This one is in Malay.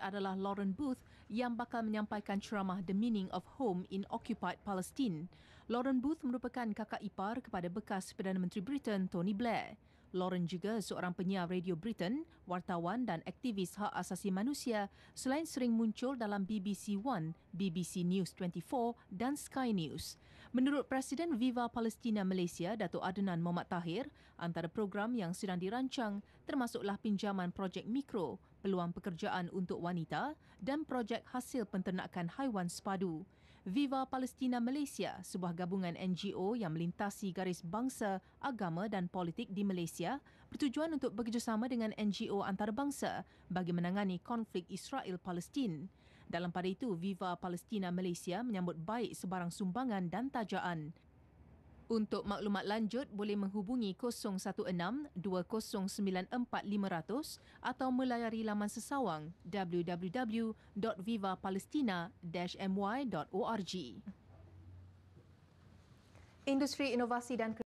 adalah Lauren Booth yang bakal menyampaikan ceramah The Meaning of Home in Occupied Palestine. Lauren Booth merupakan kakak ipar kepada bekas Perdana Menteri Britain Tony Blair. Lauren juga seorang penyiar radio Britain, wartawan dan aktivis hak asasi manusia selain sering muncul dalam BBC One, BBC News 24 dan Sky News. Menurut Presiden Viva Palestina Malaysia, Datuk Adnan Mohamed Tahir, antara program yang sedang dirancang termasuklah pinjaman projek mikro, peluang pekerjaan untuk wanita dan projek hasil penternakan haiwan sepadu. Viva Palestina Malaysia, sebuah gabungan NGO yang melintasi garis bangsa, agama dan politik di Malaysia, bertujuan untuk bekerjasama dengan NGO antarabangsa bagi menangani konflik Israel-Palestin. Dalam pada itu, Viva Palestina Malaysia menyambut baik sebarang sumbangan dan tajaan. Untuk maklumat lanjut, boleh menghubungi 016-2094-500 atau melayari laman sesawang www.vivapalestina-my.org. Industri inovasi dan